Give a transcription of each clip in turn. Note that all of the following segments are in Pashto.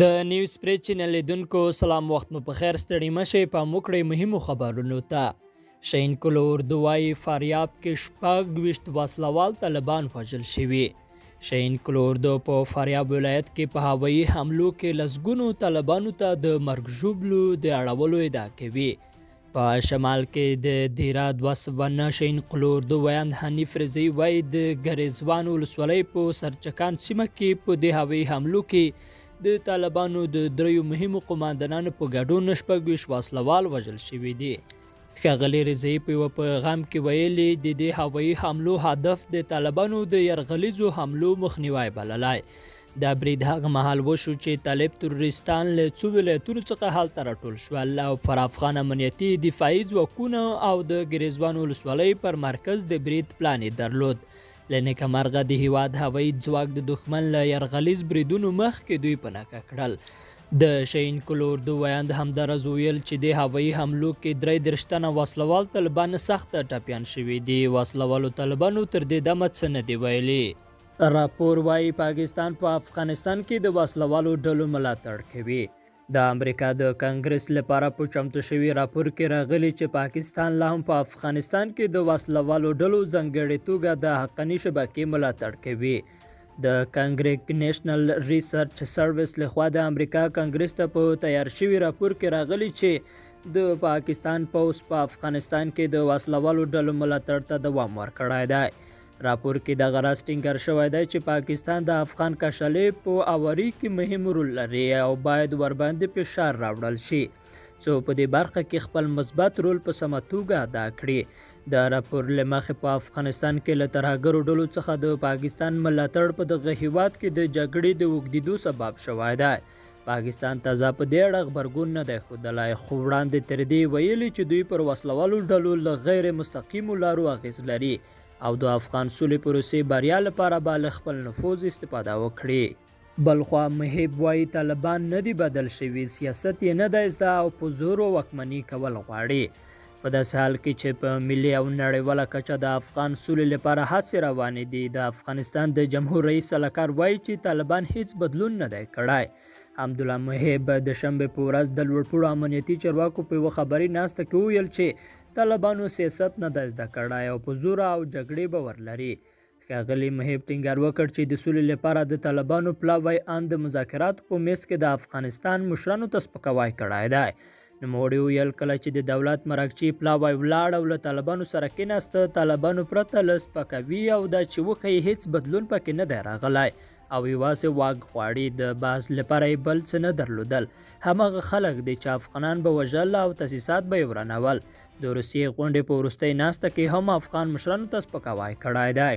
د نیوز پری چینل لیدونکو سلام وخت مو په خیر ستړي مشه په موکړې مهمو خبرونو ته شین کلور دوای فاریاب کې شپږ وشت وسلوال طالبان وژل شوي شین کلور دو په فاریاب ولایت کې په هوایي حملو کې لسګونو طالبانو ته د مرګ ژوبلو د اړولو ادعا کوي په شمال کې د دیرا 209 شین کلور دو ویان حنیف رضی وای د ګریزوان ولسوالۍ په سرچکان سیمه کې په د هوایي حملو کې د طالبانو د دریو مهمو قماندانانو په ګډون شپږ ویشت وسلوال وژل شوي دي. ښاغلي رضایي په یوه پیغام کې ویلي د دې هوایي حملو هدف د طالبانو د یرغلیزو حملو مخنیوی بللی. دا برید هغه مهال وشو چې طالب تروریستان له څو ولایتونو څخه هلته راټول شول او پر افغان امنیتي دفاعي ځواکونه او د ګریزوان ولسوالۍ پر مرکز د برید پلان یې درلود. له نیکه مرغه د هیواد هوایي ځواک د دښمن له یرغلیز بریدونو مخکې دوی په نښه کړل. د شین کلور دو ویاند همدارز ویل چې د هوایي حملو کې 33 تنه وسلوال طالبان سخت ټپیان شوي دي. وسلوالو طالبانو تر دې دمه څه نه دي ویلي. راپور وایي پاکستان په افغانستان کې د وسلوالو ډلو ملاتړ کوي. د امریکا د کانګرس لپاره په چمتو شوي راپور کې راغلی چې پاکستان لا هم په افغانستان کې د وسلوالو ډلو ځانګړې توګه د حقاني شبکې ملاتړ کوي. د کانګریس نیشنل ریسرچ سروس لخوا د امریکا کانګرس ته په تیار شوي راپور کې راغلی چې د پاکستان پوځ په افغانستان کې د وسلوالو ډلو ملاتړ ته دوام ورکړی دی. راپور کې دغه راز ټینګار شوی دی چې پاکستان د افغان کشالۍ په اواري کې مهم رول لري او باید ورباندې فشار راوړل شي څو په دې برخه کې خپل مثبت رول په سمه توګه ادا کړي. د راپور له مخې په افغانستان کې له ترهګرو ډلو څخه د پاکستان ملاتړ په دغه هیواد کې د جګړې د اوږدېدو سبب شوی دی. پاکستان تازه په دې اړه غبرګون نه دی ښودلی خو وړاندې تر دې ویلي چې دوی پر وسلوالو ډلو له غیر مستقیمو لارو اغېز لري او د افغان سولې پروسې بریا لپاره به له خپل نفوذ استفاده وکړي. بلخوا محب وایي طالبان نه دي بدل شوي، سیاست یې نه دی زده او په زور واکمني کول غواړي. په داسې حال کې چې په ملي او نړیواله کچه د افغان سولې لپاره هڅې روانې دي. د افغانستان د جمهور رئیس سلاکار وایي چې طالبان هیڅ بدلون نه دی کړی. حمدالله محب د شنبې په ورځ د لوړپوړو امنیتي چارواکو په یوه خبري ناسته کې وویل چې طالبانو سیاست نه دی زده کړی او په زور او جګړې باور لري. ښاغلي محب ټینګار وکړ چې د سولې لپاره د طالبانو پلاوی ان د مذاکراتو په میز کې د افغانستان مشرانو ته سپکاوی کړی دی. نوموړي ویل کله چې د دولت مرکچی پلاوی ولاړ او له طالبانو سره کېناسته طالبانو پرته له سپکاوي او دا چې وښیي هیڅ بدلون پکې نه دی راغلی او یوازې واک غواړي. د بحث لپاره یې بل څه نه درلودل. هماغه خلک دي چې افغانان به وژل او تاسیسات به یې ورانول. د روسیې غونډې په وروستۍ ناسته کې هم افغان مشرانو ته سپکاوی کړی دی.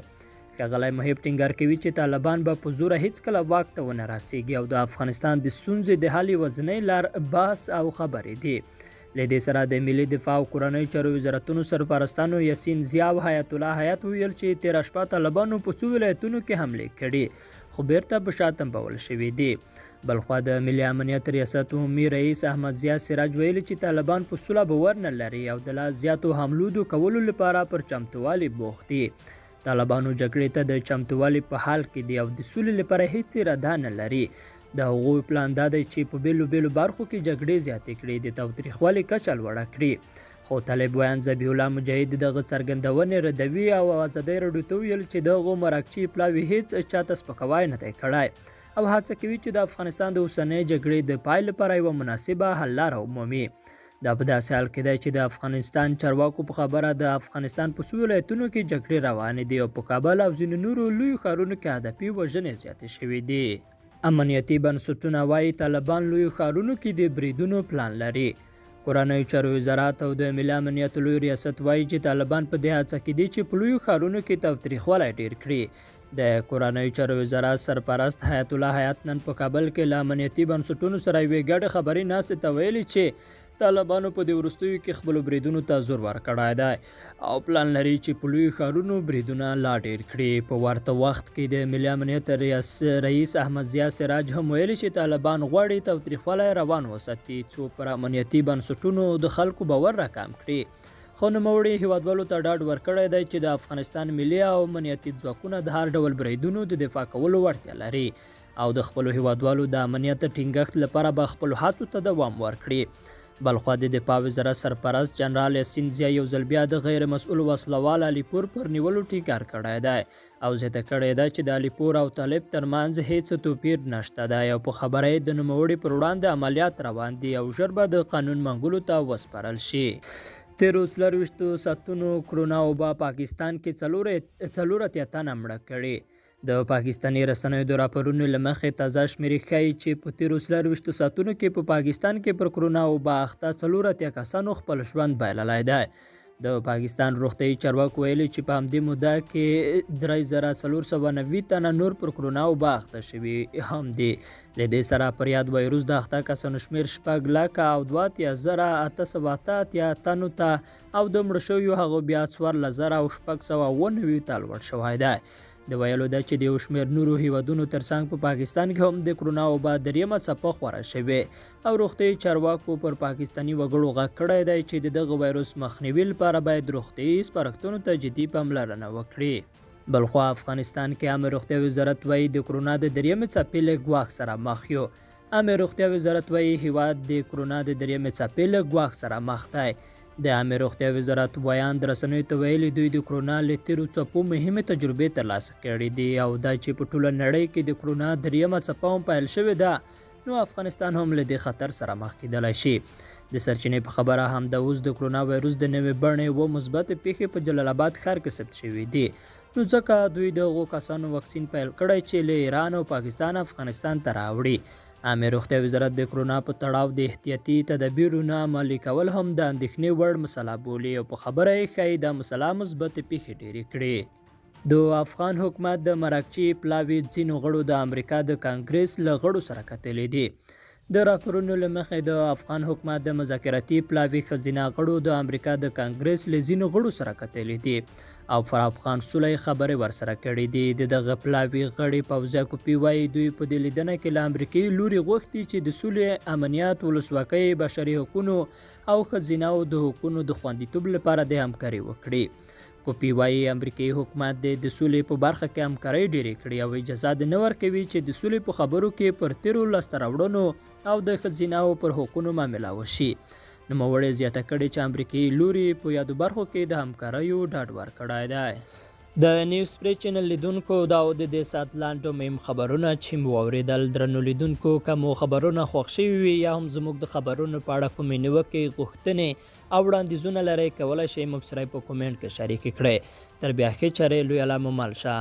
ښاغلی محب ټینګار کوي چې طالبان به په زوره هیڅکله واک ته ونه رسیږي او د افغانستان د ستونزې د حل یوازینۍ لار بحث او خبرې دي. له دې سره د ملي دفاع او کورنیو چارو وزارتونو سرپرستانو یاسین ضیا او حیات الله حیات ویل چې تېره شپه طالبانو په څو ولایتونو کې حملې کړي خو بیرته په شا تمبول شوي دي. بلخوا د ملي امنیت ریاست عمومي رئیس احمد ضیا سراج ویلي چې طالبان په سوله باور نه لري او د لا زیاتو حملو کولو لپاره پر چمتووالي بوخت دي. طالبانو جګړې ته د چمتووالي په حال کې دي او د سولې لپاره هیڅ اراده نه لري. د هغوی پلان دا دی چې په بیلو بیلو برخو کې جګړې زیاتې کړي، د تاوتریخوالي کچه لوړه کړي. خو طالب ویان ذبیح الله مجاهد دغه څرګندونې ردوي او ازادۍ راډیو ته ویل چې دغه مرکچي پلاوي هیڅ چاته سپکاوی نه دی کړی او هڅه کوي چې د افغانستان د اوسنۍ جګړې د پای لپاره یوه مناسبه حل لاره ومومي. دا په داسې حال کې دی چې د افغانستان چارواکو په خبره د افغانستان په څو ولایتونو کې جګړې روانې دي او په کابل او ځینو نورو لویو ښارونو کې هدفي وژنې زیاتې شوي دي. امنیتي بنسټونه وایي طالبان لویو ښارونو کې د بریدونو پلان لري. کورنیو چارو وزارت او د ملي امنیت لوی ریاست وایي چې طالبان په دې هڅه کې دي چې په لویو ښارونو کې تاوتریخوالی ډېر کړي. د کورنیو چارو وزارت سرپرست حیات الله حیات نن په کابل کې له امنیتي بنسټونو سره یوې ګډې خبري ناستې ته ویلي چې طالبانو په دې وروستیو کې خپلو بریدونو ته زور ورکړی دی او پلان لري چې په لویو ښارونو بریدونه لا ډېر کړي. په ورته وخت کې د ملي امنیت رئیس احمد ضیا سراج هم ویلي چې طالبان غواړي تاوتریخوالی روان وساتي څو پر امنیتي بنسټونو د خلکو باور راکم کړي. خو نوموړي هیوادوالو ته ډاډ ورکړی دی چې د افغانستان ملي او امنیتي ځواکونه د هر ډول بریدونو د دفاع کولو وړتیا لري او د خپلو هیوادوالو د امنیت ټینګښت لپاره به خپلو هڅو ته دوام ورکړي. بلخوا د دفاع وزارت سرپرست جنرال یاسین زیا یو ځل بیا د غیر مسؤل وسلوال علیپور پر نیولو ټینګار کړی دی او زیاته کړې ده چې د علیپور او طالب ترمنځ هیڅ توپیر نشته دی او په خبره یې د نوموړي پر وړاندې عملیات روان دي او ژر به د قانون منګولو ته وسپارل شي. تیرو 24 ساعتونو کرونا وبا پاکستان کې 4 تنه مړه کړي. د پاکستاني رسنیو د راپورونو له مخې تازه شمېرې ښایي چې په تیرو 24 ساعتونو کې په پاکستان کې پر کرونا وبا اخته 4 کسانو خپل ژوند بایللی دی. د پاکستان روغتیايي چارواکو ویلي چې په همدې موده کې 3490 تنه نور پر کرونا وبا اخته شوي هم دي. له دې سره پر یاد وایروس د اخته کسانو شمېر 6,82,888 تنو ته او د مړه شویو هغو بیا 14,699 ته لوړ شوی دی. د ویلو ده چې د یو شمېر نورو هیوادونو ترڅنګ په پاکستان کې هم د کرونا وبا دریمه څپه خوره شوې او روغتیايي چارواکو پر پاکستاني وګړو غږ کړی دی چې د دغه وایروس مخنیوي لپاره باید روغتیايي سپارښتنو ته جدي پاملرنه وکړي. بلخوا افغانستان کې عامه روغتیا وزارت وایي د کرونا د دریمې څپې له ګواښ سره مخ یو. عامه روغتیا وزارت وایي هیواد د کرونا د دریمې څپې له ګواښ سره مخ دی. د عامه روغتیا وزارت ویان د رسنیو ته ویلي دوی د کرونا له تیرو څپو مهمې تجربې ترلاسه کړي دي او دا چې په ټوله نړۍ کې د کرونا دریمه څپه هم پیل شوې ده نو افغانستان هم له دې خطر سره مخ کیدلی شي. د سرچینې په خبره هم د اوس د کرونا وایروس د نوې بڼې و مثبت پیښې په جلال آباد ښار کې ثبت شوي دي نو ځکه دوی د هغو کسانو واکسین پیل کړی چې له ایران او پاکستان افغانستان ته راوړي. عامه روغتیا وزارت د کرونا په تړاو د احتیاطي تدابیرونو عملي کول هم د اندېښنې وړ مسله بولي او په خبره یې ښایي دا مسله مثبت پیښې ډېرې کړي. د افغان حکومت د مراکچي پلاوي ځینو غړو د امریکا د کانګرس له غړو سره کتلي دي. د راپورونو له مخې د افغان حکومت د مذاکراتي پلاوي ښځینه غړو د امریکا د کانګرس له ځینو غړو سره کتلي دي او پر افغان سولې خبرې ورسره کړې دي. دغه پلاوي غړي فوزیه کوپی وایي دوی په دې لیدنه کې له امریکایي لوري غوښتي چې د سولې، امنیت، ولسواکۍ، بشري حقوقو او ښځینه‌و د حقوقو د خوندیتوب لپاره د همکاري وکړي. کوپی وایي امریکایي حکومت د سولې په برخه کې همکارۍ ډېرې کړي او اجازه نه ورکوي چې د سولې په خبرو کې پر تیرو لاسته راوړنو او د ښځینه‌و پر حقوقو معامله وشي. نوموړې زیاته کړې چې امریکایي لوري په یادو برخو کې د همکاریو ډاډ ورکړی دی. د نیوز پری چینل لیدونکو دا د دې ساعت لاندو مهم خبرونه چې مو واورېدل. درنو لیدونکو که مو خبرونه خوښ شوي وي یا هم زموږ د خبرونو په اړه کومې نیوکې، غوښتنې او وړاندیزونه لرئ کولی شئ موږ سره په کومنټ کې شریک کړئ. تر بیا ښې چارې، لوی الله مو مل شه.